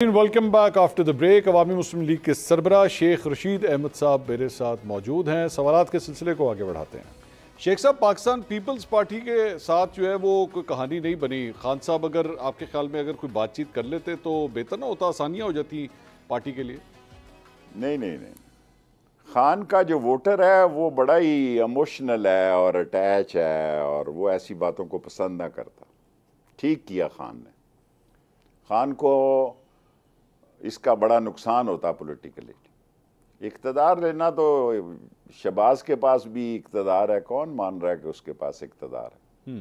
Welcome back after the break. عوامی مسلم league کے سربراہ شیخ رشید احمد صاحب میرے ساتھ موجود ہیں۔ سوالات کے سلسلے کو آگے بڑھاتے ہیں۔ شیخ صاحب، پاکستان پیپلز پارٹی کے ساتھ جو ہے وہ کوئی کہانی نہیں بنی۔ خان صاحب اگر آپ کے خیال میں اگر کوئی بات چیت کر لیتے تو بہتر نہ ہوتا، آسانیاں ہو جاتی پارٹی کے لیے؟ نہیں، خان کا جو ووٹر ہے وہ بڑا ہی ایموشنل ہے اور اٹیچ ہے اور وہ ایسی باتوں کو پسند نہ کرتا۔ ٹھیک کیا خان کو اس کا بڑا نقصان ہوتا پولیٹیکلی۔ اقتدار لینا تو شہباز کے پاس بھی اقتدار ہے، کون مان رہا ہے کہ اس کے پاس اقتدار ہے؟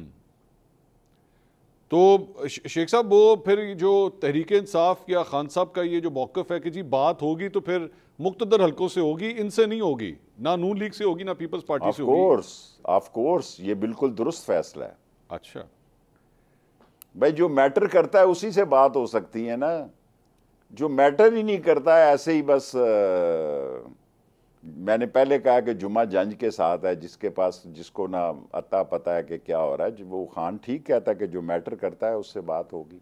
تو شیخ صاحب، وہ پھر جو تحریک انصاف یا خان صاحب کا یہ جو موقف ہے کہ جی بات ہوگی تو پھر مقتدر حلقوں سے ہوگی، ان سے نہیں ہوگی، نہ نون لیگ سے ہوگی نہ پیپلز پارٹی سے ہوگی۔ آف کورس یہ بالکل درست فیصلہ ہے۔ اچھا بھائی، جو میٹر کرتا ہے اسی سے بات ہو سکتی ہے نا۔ جو میٹر ہی نہیں کرتا ہے ایسے ہی بس، میں نے پہلے کہا کہ جمعہ جنج کے ساتھ ہے، جس کو نہ عطا پتہ ہے کہ کیا ہو رہا ہے۔ وہ خان ٹھیک کہتا ہے کہ جو میٹر کرتا ہے اس سے بات ہوگی،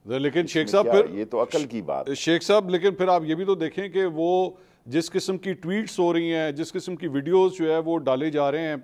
لیکن شیخ صاحب پھر یہ تو عقل کی بات ہے۔ شیخ صاحب لیکن پھر آپ یہ بھی تو دیکھیں کہ وہ جس قسم کی ٹویٹس ہو رہی ہیں، جس قسم کی ویڈیوز جو ہے وہ ڈالے جا رہے ہیں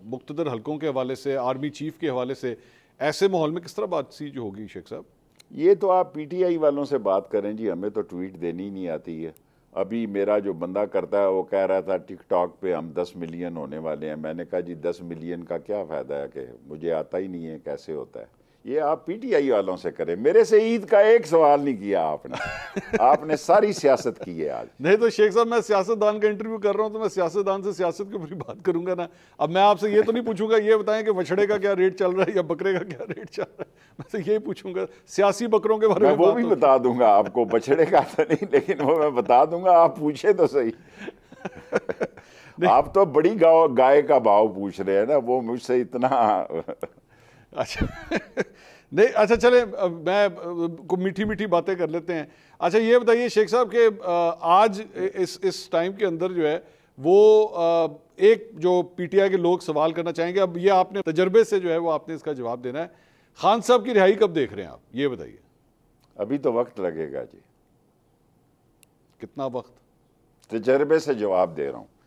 مقتدر حلقوں کے حوالے سے، آرمی چیف کے حوالے سے، ایسے ماحول میں کس طرح بات چیت جو ہوگی شیخ صاحب؟ یہ تو آپ پی ٹی آئی والوں سے بات کریں جی، ہمیں تو ٹویٹ دینی نہیں آتی ہے۔ ابھی میرا جو بندہ کرتا ہے وہ کہہ رہا تھا ٹک ٹاک پہ ہم 10 ملین ہونے والے ہیں۔ میں نے کہا جی 10 ملین کا کیا فائدہ ہے کہ مجھے آتا ہی نہیں ہے کیسے ہوتا ہے۔ یہ آپ پی ٹی آئی والوں سے کریں، میرے سے عید کا ایک سوال نہیں کیا آپ نے ساری سیاست کی ہے آج۔ نہیں تو شیخ صاحب، میں سیاست دان کا انٹرویو کر رہا ہوں تو میں سیاست دان سے سیاست کے اوپر بات کروں گا نا۔ اب میں آپ سے یہ تو نہیں پوچھوں گا یہ بتائیں کہ بچڑے کا کیا ریٹ چل رہا ہے یا بکرے کا کیا ریٹ چل رہا ہے، میں سے یہی پوچھوں گا سیاسی بکروں کے بارے میں۔ وہ بھی بتا دوں گا آپ کو، بچڑے کا تو نہیں لیکن وہ میں بتا دوں گا، آپ پوچھیں تو صحیح۔ آپ تو بڑی گائے کا بھاؤ پوچھ رہے ہیں نا، وہ مجھ سے اتنا اچھا نہیں، اچھا چلیں میں میٹھی میٹھی باتیں کر لیتے ہیں۔ اچھا یہ بتائیے شیخ صاحب کہ آج اس ٹائم کے اندر جو ہے وہ ایک جو پی ٹی آئی کے لوگ سوال کرنا چاہیں گے، اب یہ آپ نے تجربے سے جو ہے وہ آپ نے اس کا جواب دینا ہے۔ خان صاحب کی رہائی کب دیکھ رہے ہیں آپ، یہ بتائیے؟ ابھی تو وقت لگے گا جی۔ کتنا وقت؟ تجربے سے جواب دے رہا ہوں۔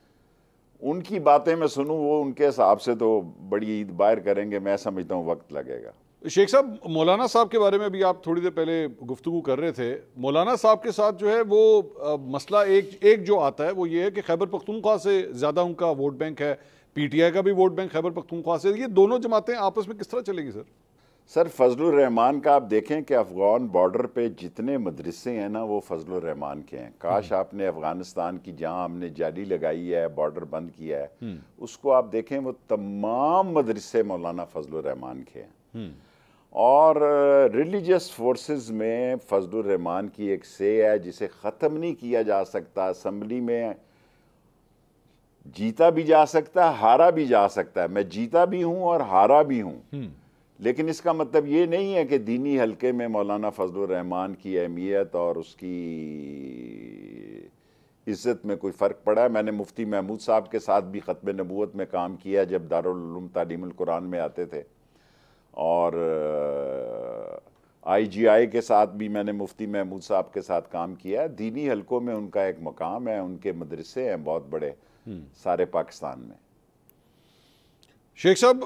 ان کی باتیں میں سنوں، وہ ان کے حساب سے تو بڑی عید باہر کریں گے، میں سمجھتا ہوں وقت لگے گا۔ شیخ صاحب، مولانا صاحب کے بارے میں بھی آپ تھوڑی دیر پہلے گفتگو کر رہے تھے۔ مولانا صاحب کے ساتھ جو ہے وہ مسئلہ ایک جو آتا ہے وہ یہ ہے کہ خیبر پختونخوا سے زیادہ ان کا ووٹ بینک ہے، پی ٹی آئی کا بھی ووٹ بینک خیبر پختونخوا سے۔ یہ دونوں جماعتیں آپس میں کس طرح چلے گی سر؟ سر فضل الرحمان کا آپ دیکھیں کہ افغان بارڈر پہ جتنے مدرسے ہیں نا وہ فضل الرحمان کے ہیں۔ کاش آپ نے افغانستان کی جہاں ہم نے جالی لگائی ہے، بارڈر بند کیا ہے، اس کو آپ دیکھیں وہ تمام مدرسے مولانا فضل الرحمان کے ہیں۔ اور ریلیجس فورسز میں فضل الرحمان کی ایک سے ہے جسے ختم نہیں کیا جا سکتا۔ اسمبلی میں جیتا بھی جا سکتا ہے، ہارا بھی جا سکتا ہے۔ میں جیتا بھی ہوں اور ہارا بھی ہوں، لیکن اس کا مطلب یہ نہیں ہے کہ دینی حلقے میں مولانا فضل الرحمان کی اہمیت اور اس کی عزت میں کوئی فرق پڑا ہے۔ میں نے مفتی محمود صاحب کے ساتھ بھی ختم نبوت میں کام کیا جب دارالعلوم تعلیم القرآن میں آتے تھے، اور آئی جی آئی کے ساتھ بھی میں نے مفتی محمود صاحب کے ساتھ کام کیا ہے۔ دینی حلقوں میں ان کا ایک مقام ہے، ان کے مدرسے ہیں بہت بڑے سارے پاکستان میں۔ شیخ صاحب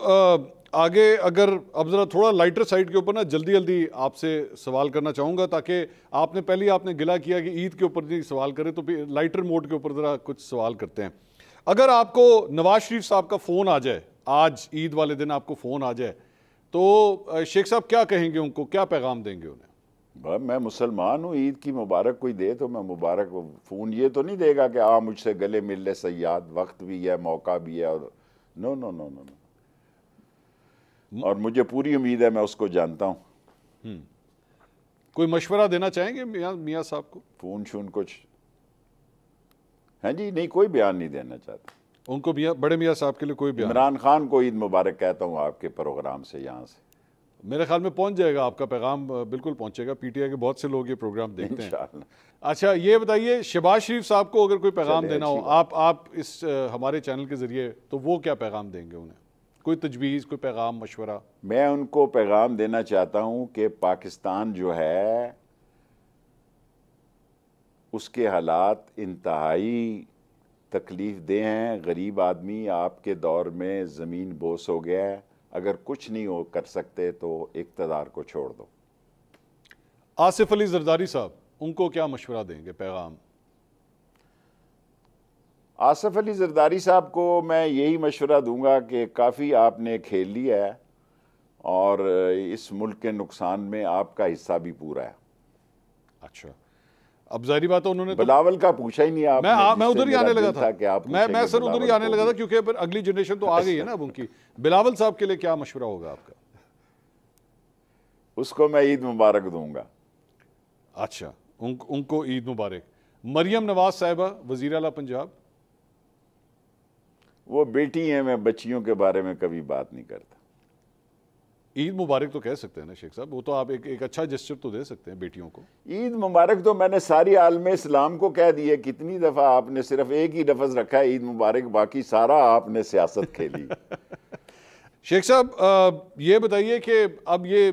آگے اگر اب ذرا تھوڑا لائٹر سائٹ کے اوپر نا جلدی آپ سے سوال کرنا چاہوں گا، تاکہ آپ نے گلا کیا کہ عید کے اوپر نہیں سوال کرے تو پھر لائٹر موڈ کے اوپر ذرا کچھ سوال کرتے ہیں۔ اگر آپ کو نواز شریف صاحب کا فون آ جائے، آج عید والے دن آپ کو فون آ جائے، تو شیخ صاحب کیا کہیں گے ان کو، کیا پیغام دیں گے انہیں؟ میں مسلمان ہوں، عید کی مبارک کوئی دے تو میں مبارک۔ فون یہ تو نہیں دے گا کہ مجھ سے گلے مل لے سیاد، وقت بھی ہے، موقع بھی ہے، اور نو نو نو نو نو۔ اور مجھے پوری امید ہے میں اس کو جانتا ہوں۔ کوئی مشورہ دینا چاہیں گے میاں صاحب کو؟ فون شون کچھ ہاں جی نہیں، کوئی بیان نہیں دینا چاہتا ان کو۔ بڑے میاں صاحب کے لیے کوئی بیان؟ عمران خان کو عید مبارک کہتا ہوں آپ کے پروگرام سے، یہاں سے میرے خیال میں پہنچ جائے گا، آپ کا پیغام بالکل پہنچے گا۔ پی ٹی آئی کے بہت سے لوگ یہ پروگرام دیکھتے ہیں انشاءاللہ۔ اچھا یہ بتائیے شہباز شریف صاحب کو اگر کوئی پیغام دینا ہو آپ اس ہمارے چینل کے ذریعے، تو وہ کیا پیغام دیں گے انہیں؟ کوئی تجویز، کوئی پیغام، مشورہ؟ میں ان کو پیغام دینا چاہتا ہوں کہ پاکستان جو ہے اس کے حالات انتہائی تکلیف دہ ہیں. غریب آدمی آپ کے دور میں زمین بوس ہو گیا ہے. اگر کچھ نہیں ہو کر سکتے تو اقتدار کو چھوڑ دو. آصف علی زرداری صاحب، ان کو کیا مشورہ دیں گے، پیغام؟ آصف علی زرداری صاحب کو میں یہی مشورہ دوں گا کہ کافی آپ نے کھیل لیا ہے اور اس ملک کے نقصان میں آپ کا حصہ بھی پورا ہے. اچھا، اب ظاہری بات ہے انہوں نے بلاول کا پوچھا ہی نہیں آپ نے. میں ادھر ہی آنے لگا تھا کہ آپ میں سر ادھر ہی آنے لگا تھا کیونکہ پھر اگلی جنریشن تو آ گئی ہے نا اب ان کی. بلاول صاحب کے لیے کیا مشورہ ہوگا آپ کا؟ اس کو میں عید مبارک دوں گا. اچھا، ان کو عید مبارک. مریم نواز صاحبہ، وزیر اعلیٰ پنجاب؟ وہ بیٹی ہیں، میں بچیوں کے بارے میں کبھی بات نہیں کرتا. عید مبارک تو کہہ سکتے ہیں نا شیخ صاحب، وہ تو آپ ایک اچھا جسچر تو دے سکتے ہیں بیٹیوں کو. عید مبارک تو میں نے ساری عالم اسلام کو کہہ دی ہے. کتنی دفعہ آپ نے صرف ایک ہی لفظ رکھا ہے عید مبارک، باقی سارا آپ نے سیاست کھیلی. شیخ صاحب یہ بتائیے کہ اب یہ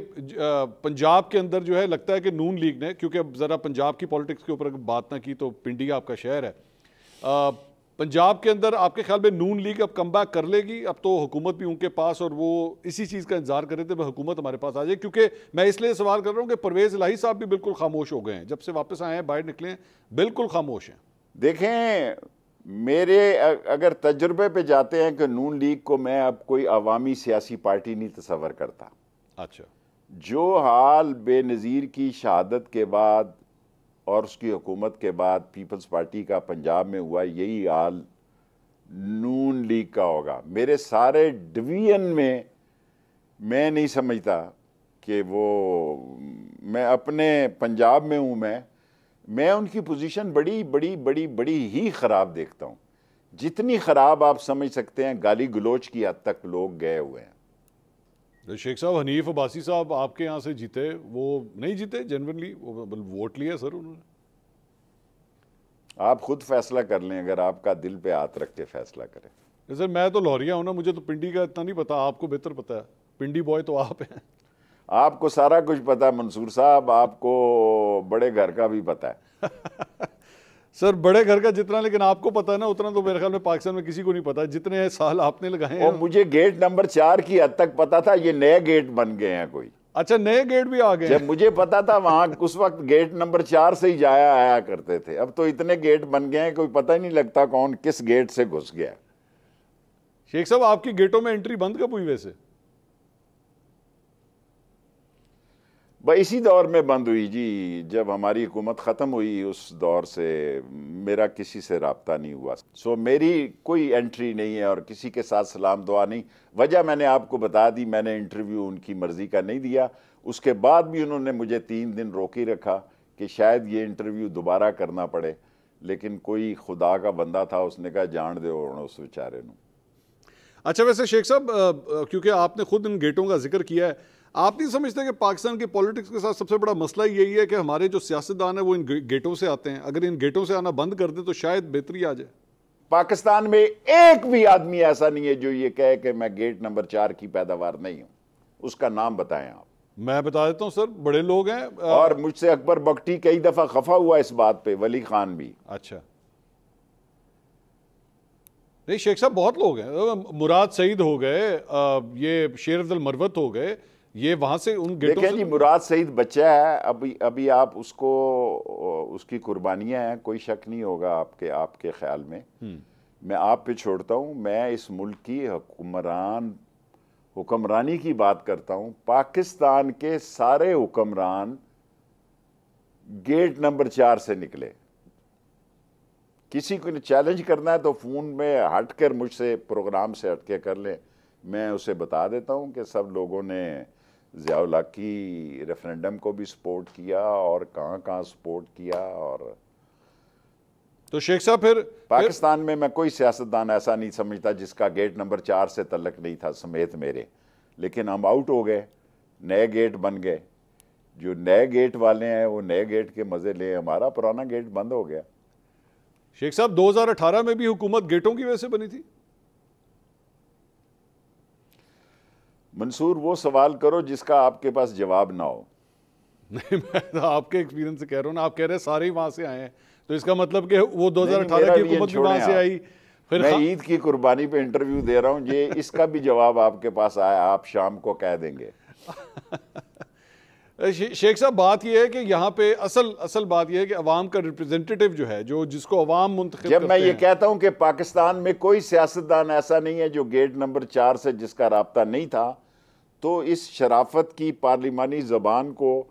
پنجاب کے اندر جو ہے لگتا ہے کہ نون لیگ نے، کیونکہ اب ذرا پنجاب کی پولیٹکس کے اوپر بات نہ کی تو پنڈی آپ کا شہر ہے، پنجاب کے اندر آپ کے خیال میں نون لیگ اب کم بیک کر لے گی؟ اب تو حکومت بھی ان کے پاس اور وہ اسی چیز کا انتظار کر رہے تھے حکومت ہمارے پاس آ جائے. کیونکہ میں اس لیے سوال کر رہا ہوں کہ پرویز الہی صاحب بھی بالکل خاموش ہو گئے ہیں، جب سے واپس آئے ہیں باہر نکلے ہیں بالکل خاموش ہیں. دیکھیں، میرے اگر تجربے پہ جاتے ہیں کہ نون لیگ کو میں اب کوئی عوامی سیاسی پارٹی نہیں تصور کرتا. اچھا، جو حال بے نظیر کی شہادت کے بعد اور اس کی حکومت کے بعد پیپلز پارٹی کا پنجاب میں ہوا، یہی حال نون لیگ کا ہوگا. میرے سارے ڈویژن میں نہیں سمجھتا کہ وہ، میں اپنے پنجاب میں ہوں، میں ان کی پوزیشن بڑی بڑی بڑی بڑی ہی خراب دیکھتا ہوں. جتنی خراب آپ سمجھ سکتے ہیں، گالی گلوچ کی حد تک لوگ گئے ہوئے ہیں. شیخ صاحب حنیف عباسی صاحب آپ کے یہاں سے جیتے، وہ نہیں جیتے جنورلی، ووٹ لیا سر انہوں نے. آپ خود فیصلہ کر لیں، اگر آپ کا دل پہ ہاتھ رکھ کے فیصلہ کریں. سر میں تو لوریا ہوں نا، مجھے تو پنڈی کا اتنا نہیں پتا، آپ کو بہتر پتا ہے، پنڈی بوائے تو آپ ہیں. آپ کو سارا کچھ پتا ہے منصور صاحب، آپ کو بڑے گھر کا بھی پتا ہے. سر بڑے گھر کا جتنا لیکن آپ کو پتا ہے نا، اتنا تو میرے خیال میں پاکستان میں کسی کو نہیں پتا. جتنے سال آپ نے لگائے ہیں. اور مجھے گیٹ نمبر 4 کی حد تک پتا تھا، یہ نئے گیٹ بن گئے ہیں کوئی. اچھا، نئے گیٹ بھی آ گئے. جب مجھے پتا تھا وہاں اس وقت گیٹ نمبر 4 سے ہی آیا کرتے تھے. اب تو اتنے گیٹ بن گئے ہیں کوئی پتہ ہی نہیں لگتا کون کس گیٹ سے گھس گیا. شیخ صاحب آپ کی گیٹوں میں انٹری بند کب ہوئی ویسے؟ اسی دور میں بند ہوئی جی، جب ہماری حکومت ختم ہوئی اس دور سے میرا کسی سے رابطہ نہیں ہوا. سو میری کوئی انٹری نہیں ہے اور کسی کے ساتھ سلام دعا نہیں. وجہ میں نے آپ کو بتا دی، میں نے انٹرویو ان کی مرضی کا نہیں دیا. اس کے بعد بھی انہوں نے مجھے 3 دن روکی رکھا کہ شاید یہ انٹرویو دوبارہ کرنا پڑے، لیکن کوئی خدا کا بندہ تھا، اس نے کہا جان دے اس بیچارے نو. اچھا، ویسے شیخ صاحب کیونکہ آپ نے خود ان گیٹوں کا ذکر کیا ہے، آپ نہیں سمجھتے کہ پاکستان کی پولیٹکس کے ساتھ سب سے بڑا مسئلہ یہی ہے کہ ہمارے جو سیاستدان ہیں وہ ان گیٹوں سے آتے ہیں؟ اگر ان گیٹوں سے آنا بند کر دیں تو شاید بہتری آ جائے. پاکستان میں ایک بھی آدمی ایسا نہیں ہے جو یہ کہے کہ میں گیٹ نمبر 4 کی پیداوار نہیں ہوں. اس کا نام بتائیں آپ. میں بتا دیتا ہوں سر، بڑے لوگ ہیں. اور مجھ سے اکبر بگٹی کئی دفعہ خفا ہوا اس بات پہ، ولی خان بھی. اچھا، نہیں شیخ صاحب بہت لوگ ہیں، مراد سعید ہو گئے، یہ شیر افضل مروت ہو گئے، یہ وہاں سے ان گیٹوں سے. دیکھیں جی، مراد سعید بچہ ہے، ابھی آپ اس کو، اس کی قربانیاں ہیں، کوئی شک نہیں ہوگا آپ کے خیال میں. میں آپ پہ چھوڑتا ہوں. میں اس ملک کی حکمرانی کی بات کرتا ہوں. پاکستان کے سارے حکمران گیٹ نمبر 4 سے نکلے. کسی کو چیلنج کرنا ہے تو فون میں ہٹ کر مجھ سے، پروگرام سے ہٹ کے کر لیں. میں اسے بتا دیتا ہوں کہ سب لوگوں نے ضیاء الحق کی ریفرینڈم کو بھی سپورٹ کیا اور کہاں کہاں سپورٹ کیا. اور تو شیخ صاحب پھر پاکستان میں کوئی سیاستدان ایسا نہیں سمجھتا جس کا گیٹ نمبر 4 سے تعلق نہیں تھا، سمیت میرے. لیکن ہم آؤٹ ہو گئے، نئے گیٹ بن گئے. جو نئے گیٹ والے ہیں وہ نئے گیٹ کے مزے لیں، ہمارا پرانا گیٹ بند ہو گیا. شیخ صاحب 2018 میں بھی حکومت گیٹوں کی وجہ سے بنی تھی. منصور وہ سوال کرو جس کا آپ کے پاس جواب نہ ہو. نہیں میں تو آپ کے ایکسپیرینس سے کہہ رہا ہوں نا, آپ کہہ رہے ہیں سارے ہی وہاں سے آئے ہیں, تو اس کا مطلب کہ وہ 2018 کی حکومت بھی وہاں سے آئی. میں عید کی قربانی پہ انٹرویو دے رہا ہوں, یہ اس کا بھی جواب آپ کے پاس آیا, آپ شام کو کہہ دیں گے. شیخ صاحب بات یہ ہے کہ یہاں پہ اصل بات یہ ہے کہ عوام کا ریپریزنٹیٹیو جو ہے, جس کو عوام منتخب کرتے ہیں. جب میں یہ کہتا ہوں کہ پاکستان میں کوئی سیاستدان ایسا نہیں ہے جو گیٹ نمبر 4 سے جس کا رابطہ نہیں تھا, تو اس شرافت کی پارلیمانی زبان کو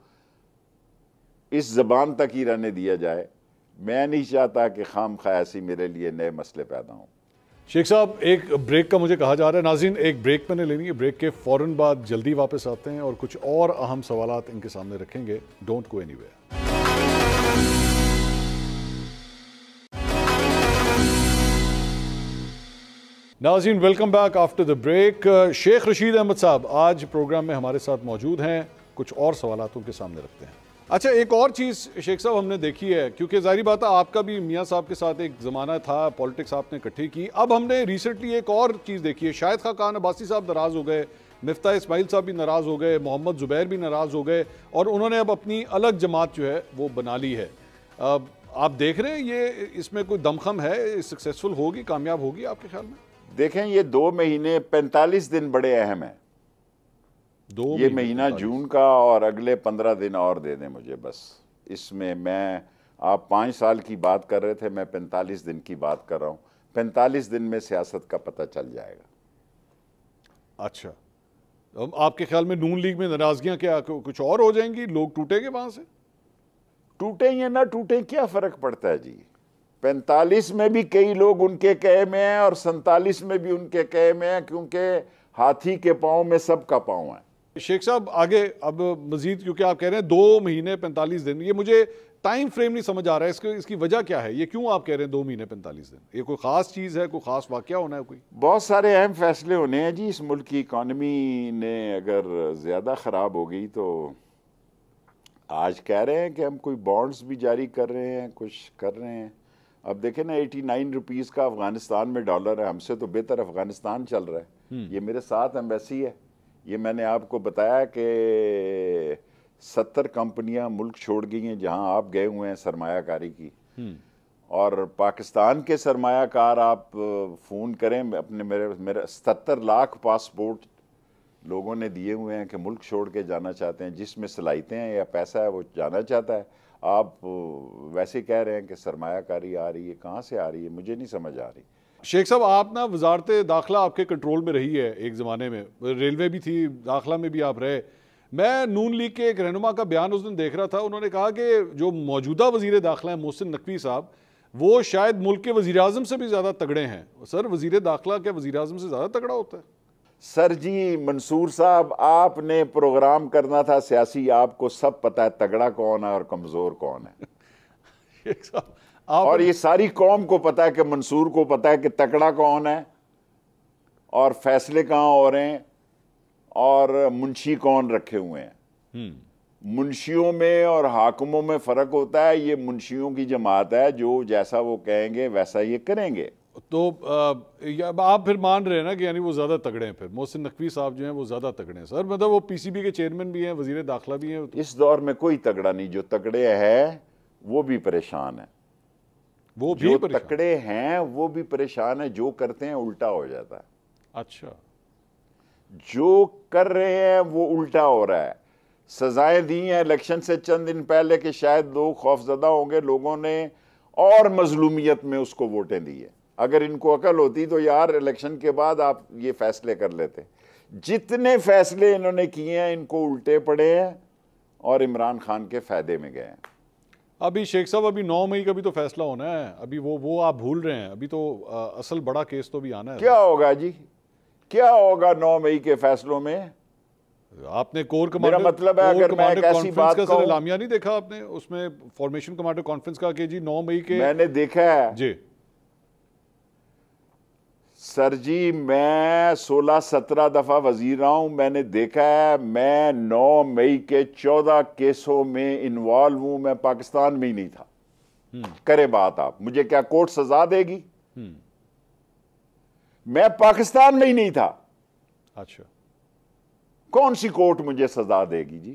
اس زبان تک ہی رہنے دیا جائے. میں نہیں چاہتا کہ خام خواہ ایسی میرے لیے نئے مسئلے پیدا ہوں. شیخ صاحب ایک بریک کا مجھے کہا جا رہا ہے. ناظرین ایک بریک میں نے لینی ہے, بریک کے فوراً بعد جلدی واپس آتے ہیں اور کچھ اور اہم سوالات ان کے سامنے رکھیں گے. Don't go anywhere. ناظرین welcome back after the break. Sheikh Rashid Ahmad صاحب آج پروگرام میں ہمارے ساتھ موجود ہیں, کچھ اور سوالاتوں کے سامنے رکھتے ہیں. اچھا ایک اور چیز شیخ صاحب ہم نے دیکھی ہے, کیونکہ ظاہری بات ہے آپ کا بھی میاں صاحب کے ساتھ ایک زمانہ تھا, پولیٹکس آپ نے اکٹھی کی. اب ہم نے ریسنٹلی ایک اور چیز دیکھی ہے, شاہد خاقان عباسی صاحب ناراض ہو گئے, مفتاح اسماعیل صاحب بھی ناراض ہو گئے, محمد زبیر بھی ناراض ہو گئے, اور انہوں نے اب اپنی الگ جماعت جو ہے وہ بنا لی ہے. آپ دیکھ رہے ہیں یہ اس میں کوئی دمخم ہے, سکسیسفل ہوگی, کامیاب ہوگی آپ کے خیال میں؟ دیکھیں یہ 2 مہینے 45 دن بڑے اہم ہیں. یہ مہینہ جون کا اور اگلے 15 دن اور دے دیں مجھے بس. اس میں آپ 5 سال کی بات کر رہے تھے, میں 45 دن کی بات کر رہا ہوں. 45 دن میں سیاست کا پتہ چل جائے گا. اچھا آپ کے خیال میں نون لیگ میں ناراضگیاں کیا کچھ اور ہو جائیں گی, لوگ ٹوٹیں گے وہاں سے؟ ٹوٹیں یا نہ ٹوٹیں کیا فرق پڑتا ہے جی. 45 میں بھی کئی لوگ ان کے کہے میں ہیں اور 47 میں بھی ان کے کہے میں ہیں, کیونکہ ہاتھی کے پاؤں میں سب کا پاؤں ہے. شیخ صاحب آگے اب مزید, کیونکہ آپ کہہ رہے ہیں 2 مہینے 45 دن, یہ مجھے ٹائم فریم نہیں سمجھ آ رہا ہے, اس کی وجہ کیا ہے, یہ کیوں آپ کہہ رہے ہیں 2 مہینے 45 دن؟ یہ کوئی خاص چیز ہے, کوئی خاص واقعہ ہونا ہے؟ کوئی بہت سارے اہم فیصلے ہونے ہیں جی. اس ملک کی اکانومی نے اگر زیادہ خراب ہو گئی تو آج کہہ رہے ہیں کہ ہم کوئی بانڈز بھی جاری کر رہے ہیں, کچھ کر رہے ہیں. اب دیکھیں نا 89 روپیز کا افغانستان میں ڈالر ہے, ہم سے تو بہتر افغانستان چل رہا ہے. یہ میرے ساتھ ایمبیسی ہے, یہ میں نے آپ کو بتایا کہ 70 کمپنیاں ملک چھوڑ گئی ہیں جہاں آپ گئے ہوئے ہیں سرمایہ کاری کی. اور پاکستان کے سرمایہ کار آپ فون کریں, اپنے میرے 77 لاکھ پاسپورٹ لوگوں نے دیے ہوئے ہیں کہ ملک چھوڑ کے جانا چاہتے ہیں, جس میں صلاحیتیں ہیں یا پیسہ ہے وہ جانا چاہتا ہے. آپ ویسے کہہ رہے ہیں کہ سرمایہ کاری آ رہی ہے, کہاں سے آ رہی ہے مجھے نہیں سمجھ آ رہی. شیخ صاحب آپ نا وزارت داخلہ آپ کے کنٹرول میں رہی ہے ایک زمانے میں, ریلوے بھی تھی, داخلہ میں بھی آپ رہے. میں نون لیگ کے ایک رہنما کا بیان اس دن دیکھ رہا تھا, انہوں نے کہا کہ جو موجودہ وزیر داخلہ ہیں محسن نقوی صاحب, وہ شاید ملک کے وزیر اعظم سے بھی زیادہ تگڑے ہیں. سر وزیر داخلہ کیا وزیر اعظم سے زیادہ تگڑا ہوتا ہے؟ سر جی منصور صاحب, آپ نے پروگرام کرنا تھا سیاسی, آپ کو سب پتہ ہے تگڑا کون ہے اور کمزور کون ہے. شیخ صاحب اور یہ ساری قوم کو پتہ ہے کہ منصور کو پتہ ہے کہ تکڑا کون ہے اور فیصلے کہاں ہو رہے ہیں اور منشی کون رکھے ہوئے ہیں. منشیوں میں اور حاکموں میں فرق ہوتا ہے. یہ منشیوں کی جماعت ہے, جو جیسا وہ کہیں گے ویسا یہ کریں گے. تو آپ پھر مان رہے ہیں نا کہ یعنی وہ زیادہ تگڑے ہیں, پھر محسن نقوی صاحب جو ہیں وہ زیادہ تگڑے ہیں. سر مطلب وہ پی سی بی کے چیئرمین بھی ہیں, وزیر داخلہ بھی ہیں. اس دور میں کوئی تگڑا نہیں, جو تگڑے ہیں وہ بھی پریشان ہیں. جو تکڑے ہیں وہ بھی پریشان ہیں, جو کرتے ہیں الٹا ہو جاتا ہے. اچھا جو کر رہے ہیں وہ الٹا ہو رہا ہے. سزائیں دی ہیں الیکشن سے چند دن پہلے کہ شاید لوگ خوفزدہ ہوں گے, لوگوں نے اور مظلومیت میں اس کو ووٹیں دی ہیں. اگر ان کو عقل ہوتی تو یار الیکشن کے بعد آپ یہ فیصلے کر لیتے. جتنے فیصلے انہوں نے کیے ہیں ان کو الٹے پڑے ہیں اور عمران خان کے فائدے میں گئے ہیں. ابھی شیخ صاحب ابھی 9 مئی کا بھی تو فیصلہ ہونا ہے, ابھی وہ آپ بھول رہے ہیں. ابھی تو اصل بڑا کیس تو بھی آنا ہے. کیا ہوگا جی, کیا ہوگا 9 مئی کے فیصلوں میں؟ آپ نے کور کمانڈر, میرا مطلب ہے اگر میں ایک ایسی بات کا اعلامیہ نہیں دیکھا آپ نے, اس میں فارمیشن کمانڈر کانفرنس کا کہ جی 9 مئی کے. میں نے دیکھا ہے جی سر جی, میں 16-17 دفعہ وزیر رہا ہوں, میں نے دیکھا ہے. میں 9 مئی کے 14 کیسوں میں انوالو ہوں. میں پاکستان میں ہی نہیں تھا. کریں بات آپ, مجھے کیا کورٹ سزا دے گی؟ میں پاکستان میں ہی نہیں تھا. اچھا کون سی کورٹ مجھے سزا دے گی جی؟